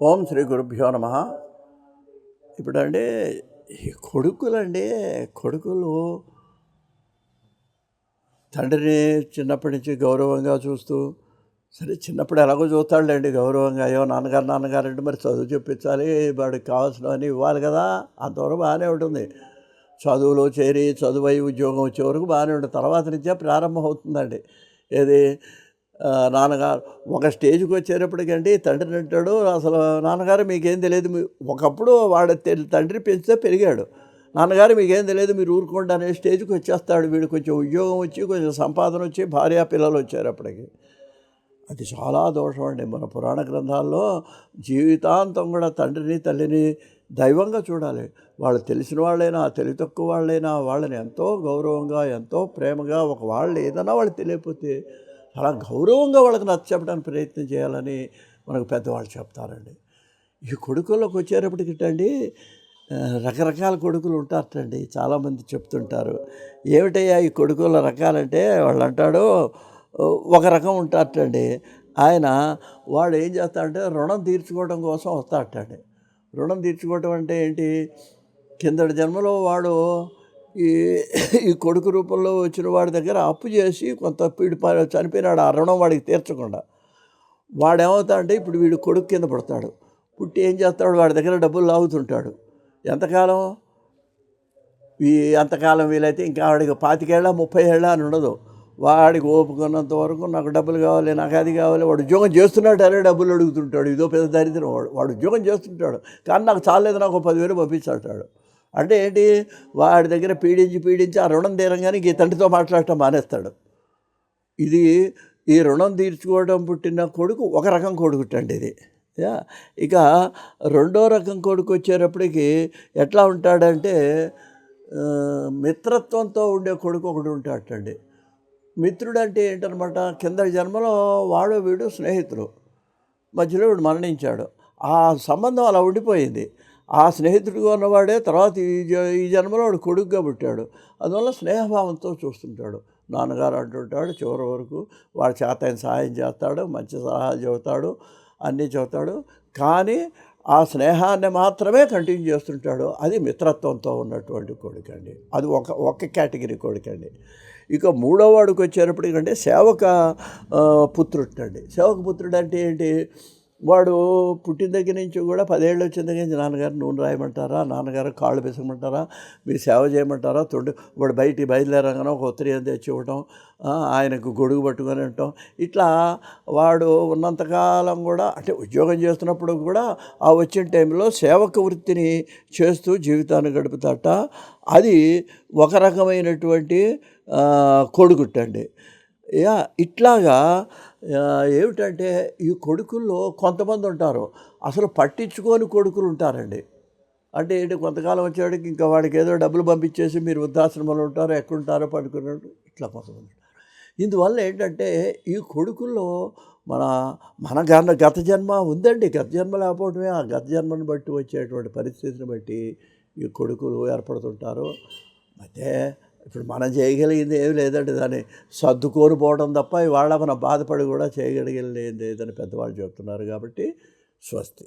ఓం శ్రీ గురుభ్యో నమ. ఇప్పుడండి ఈ కొడుకులు తండ్రిని చిన్నప్పటి నుంచి గౌరవంగా చూస్తూ, సరే చిన్నప్పుడు ఎలాగో చూస్తాడులేండి గౌరవంగా, అయ్యో నాన్నగారు అంటే మరి చదువు చెప్పించాలి, వాడికి కావాల్సినవన్నీ ఇవ్వాలి కదా, అంతవరకు బాగానే ఉంటుంది. చదువులో చేరి చదువు ఉద్యోగం వచ్చే వరకు బాగానే ఉంటుంది. తర్వాత నుంచే ప్రారంభం అవుతుందండి. ఏది నాన్నగారు ఒక స్టేజ్కి వచ్చేటప్పటికండి తండ్రిని అంటాడు, అసలు నాన్నగారు మీకేం తెలియదు, ఒకప్పుడు తండ్రి పెంచితే పెరిగాడు, నాన్నగారు మీకేం తెలియదు మీరు ఊరుకోండి అనే స్టేజ్కి వచ్చేస్తాడు. వీడు కొంచెం ఉద్యోగం వచ్చి కొంచెం సంపాదన వచ్చి భార్యా పిల్లలు వచ్చారు అప్పటికి. అది చాలా దోషం అండి. మన పురాణ గ్రంథాల్లో జీవితాంతం కూడా తండ్రిని తల్లిని దైవంగా చూడాలి. వాళ్ళు తెలిసిన వాళ్ళైనా తెలివి తక్కువ వాళ్ళైనా వాళ్ళని ఎంతో గౌరవంగా ఎంతో ప్రేమగా, ఒక వాళ్ళు ఏదైనా వాళ్ళు తెలియకపోతే అలా గౌరవంగా వాళ్ళకి నచ్చ చెప్పడానికి ప్రయత్నం చేయాలని మనకు పెద్దవాళ్ళు చెప్తారండి. ఈ కొడుకుల్లోకి వచ్చేటప్పటికిటండి రకరకాల కొడుకులు ఉంటారటండి. చాలామంది చెప్తుంటారు, ఏమిటయ్యా ఈ కొడుకుల రకాలంటే వాళ్ళు అంటాడు, ఒక రకం ఉంటారటండి. వాడు ఏం చేస్తాడంటే రుణం తీర్చుకోవడం కోసం వస్తాడటండి. రుణం తీర్చుకోవడం అంటే ఏంటి, కిందటి జన్మలో వాడు ఈ కొడుకు రూపంలో వచ్చిన వాడి దగ్గర అప్పు చేసి కొంత చనిపోయినాడు, ఆ రుణం వాడికి తీర్చకుండా. వాడేమవుతాడంటే ఇప్పుడు వీడు కొడుకు కింద పడతాడు. పుట్టి ఏం చేస్తాడు, వాడి దగ్గర డబ్బులు లాగుతుంటాడు. ఎంతకాలం వీలైతే ఇంకా వాడికి 25 ఏళ్ళ 30 ఏళ్ళ అని ఉండదు. వాడికి ఓపుకున్నంత వరకు నాకు డబ్బులు కావాలి, నాకు అది కావాలి. వాడు ఉద్యోగం చేస్తున్నాడు అనే డబ్బులు అడుగుతుంటాడు. ఇదో పెద్ద దరిద్రం. వాడు ఉద్యోగం చేస్తుంటాడు కానీ నాకు చాలేదు, నాకు 10,000 పంపించాడు. అంటే ఏంటి, వాడి దగ్గర పీడించి ఆ రుణం తీరంగానే ఈ తండ్రితో మాట్లాడటం మానేస్తాడు. ఈ రుణం తీర్చుకోవడం పుట్టిన కొడుకు ఒక రకం కొడుకుటండి ఇది. ఇక రెండో రకం కొడుకు వచ్చేటప్పటికి ఎట్లా ఉంటాడంటే, మిత్రత్వంతో ఉండే కొడుకు ఒకడు ఉంటాడటండి. మిత్రుడు అంటే ఏంటనమాట, కింద జన్మలో వాడు వీడు స్నేహితులు, మధ్యలో వీడు మరణించాడు, ఆ సంబంధం అలా ఉండిపోయింది. ఆ స్నేహితుడిగా ఉన్నవాడే తర్వాత ఈ జన్మలో వాడు కొడుకుగా పుట్టాడు. అందువల్ల స్నేహభావంతో చూస్తుంటాడు. నాన్నగారు అంటుంటాడు, చివరి వరకు వాడు చేతైన సహాయం చేస్తాడు, మంచి సలహాలు చెబుతాడు, అన్నీ చెబుతాడు. కానీ ఆ స్నేహాన్ని మాత్రమే కంటిన్యూ చేస్తుంటాడు. అది మిత్రత్వంతో ఉన్నటువంటి కొడుకండి. అది ఒక కేటగిరీ కొడుకండి. ఇక మూడో వాడికి వచ్చేటప్పటికంటే సేవక పుత్రుడండి. సేవక పుత్రుడు అంటే ఏంటి, వాడు పుట్టిన దగ్గర నుంచి కూడా 10 ఏళ్ళు వచ్చిన దగ్గర నుంచి నాన్నగారు నూనె రాయమంటారా, నాన్నగారు కాళ్ళు పెసమంటారా, మీరు సేవ చేయమంటారా, వాడు బయటికి బయలుదేరగానే ఒక ఉత్తరీయం తెచ్చి ఇవ్వటం, ఆయనకు గొడుగు పట్టుకొని ఉండటం. ఇట్లా వాడు ఉన్నంతకాలం కూడా, అంటే ఉద్యోగం చేస్తున్నప్పుడు కూడా ఆ వచ్చిన టైంలో సేవక వృత్తిని చేస్తూ జీవితాన్ని గడుపుతాట. అది ఒక రకమైనటువంటి కొడుకుట్టండి. ఇట్లాగా ఏమిటంటే ఈ కొడుకుల్లో కొంతమంది ఉంటారు అసలు పట్టించుకొని కొడుకులు ఉంటారండి. అంటే ఏంటి, కొంతకాలం వచ్చేవాడికి ఇంకా వాడికి ఏదో డబ్బులు పంపించేసి మీరు వృద్ధాశ్రమంలో ఉంటారో ఎక్కడుంటారో పడుకున్నట్టు ఇట్లా కొంతమంది. ఇందువల్ల ఏంటంటే ఈ కొడుకుల్లో మన గత జన్మ ఉందండి. గత జన్మ లేకపోవడమే, ఆ గత జన్మను బట్టి వచ్చేటువంటి పరిస్థితిని బట్టి ఈ కొడుకులు ఏర్పడుతుంటారు. అయితే ఇప్పుడు మనం చేయగలిగింది ఏమి లేదండి, దాన్ని సర్దుకొని పోవడం తప్ప ఇవాళ మనం బాధపడి కూడా చేయగలిగేది లేదని పెద్దవాళ్ళు చెప్తున్నారు. కాబట్టి స్వస్తి.